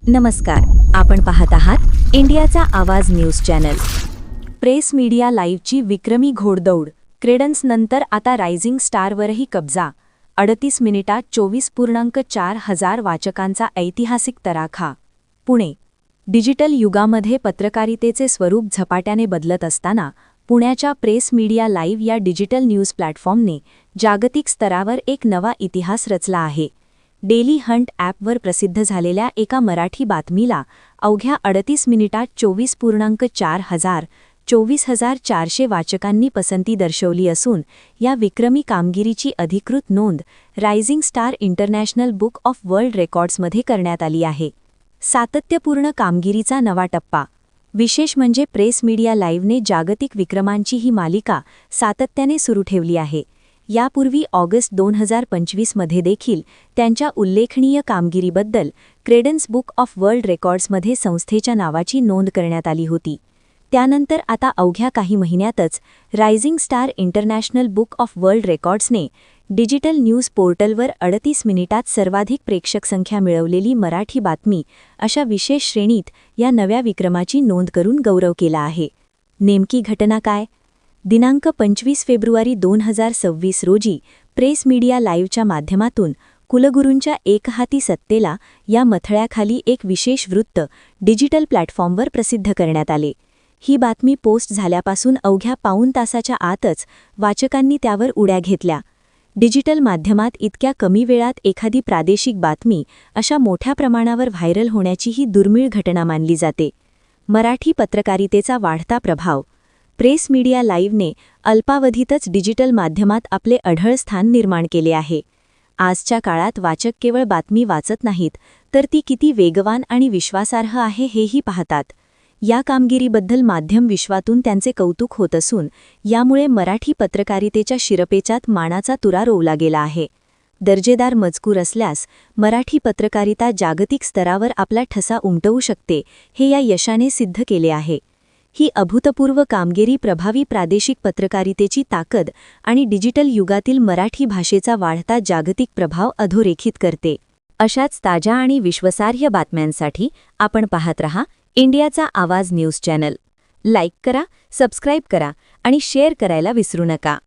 नमस्कार, आपण पाहत आहात इंडियाचा आवाज न्यूज चॅनल. प्रेस मीडिया लाईव्हची विक्रमी घोडदौड. क्रेडन्सनंतर आता रायझिंग स्टारवरही कब्जा. 38 मिनिटात 24.4 वाचकांचा ऐतिहासिक तडाखा. पुणे. डिजिटल युगामध्ये पत्रकारितेचे स्वरूप झपाट्याने बदलत असताना पुण्याच्या प्रेस मीडिया लाईव्ह या डिजिटल न्यूज प्लॅटफॉर्मने जागतिक स्तरावर एक नवा इतिहास रचला आहे. डेली हंट ॲपवर प्रसिद्ध झालेल्या एका मराठी बातमीला अवघ्या 38 मिनिटात 24.4 वाचकांनी पसंती दर्शवली असून या विक्रमी कामगिरीची अधिकृत नोंद rising star international book of world रेकॉर्ड्समध्ये करण्यात आली आहे. सातत्यपूर्ण कामगिरीचा नवा टप्पा. विशेष म्हणजे प्रेस मीडिया लाईव्हने जागतिक विक्रमांची ही मालिका सातत्याने सुरू ठेवली आहे. यापूर्वी ऑगस्ट 2025 मध्ये देखील त्यांच्या उल्लेखनीय कामगिरीबद्दल क्रेडन्स बुक ऑफ वर्ल्ड रेकॉर्ड्समध्ये संस्थेच्या नावाची नोंद करण्यात आली होती. त्यानंतर आता अवघ्या काही महिन्यातच rising star international book of world रेकॉर्ड्सने डिजिटल न्यूज पोर्टलवर 38 मिनिटात सर्वाधिक प्रेक्षक संख्या मिळवलेली मराठी बातमी अशा विशेष श्रेणीत या नव्या विक्रमाची नोंद करून गौरव केला आहे. नेमकी घटना काय? दिनांक 25 फेब्रुवारी 2026 रोजी प्रेस मीडिया लाईव्हच्या माध्यमातून कुलगुरूंच्या एकहाती सत्तेला या मथळ्याखाली एक विशेष वृत्त डिजिटल प्लॅटफॉर्मवर प्रसिद्ध करण्यात आले. ही बातमी पोस्ट झाल्यापासून अवघ्या पाऊण तासाच्या आतच वाचकांनी त्यावर उड्या घेतल्या. डिजिटल माध्यमात इतक्या कमी वेळात एखादी प्रादेशिक बातमी अशा मोठ्या प्रमाणावर व्हायरल होण्याची ही दुर्मिळ घटना मानली जाते. मराठी पत्रकारितेचा वाढता प्रभाव. प्रेस मीडिया लाईव्हने अल्पावधीतच डिजिटल माध्यमात आपले अढळ स्थान निर्माण केले आहे. आजच्या काळात वाचक केवळ बातमी वाचत नाहीत, तर ती किती वेगवान आणि विश्वासार्ह आहे हेही पाहतात. या कामगिरीबद्दल माध्यम विश्वातून त्यांचे कौतुक होत असून यामुळे मराठी पत्रकारितेच्या शिरपेचात मानाचा तुरा रोवला गेला आहे. दर्जेदार मजकूर असल्यास मराठी पत्रकारिता जागतिक स्तरावर आपला ठसा उमटवू शकते, हे या यशाने सिद्ध केले आहे. ही अभूतपूर्व कामगिरी प्रभावी प्रादेशिक पत्रकारितेची ताकद आणि डिजिटल युगातील मराठी भाषेचा वाढता जागतिक प्रभाव अधोरेखित करते. अशाच ताज्या आणि विश्वासार्ह बातम्यांसाठी आपण पाहत रहा इंडियाचा आवाज न्यूज चॅनल. लाईक करा, सबस्क्राईब करा आणि शेअर करायला विसरू नका.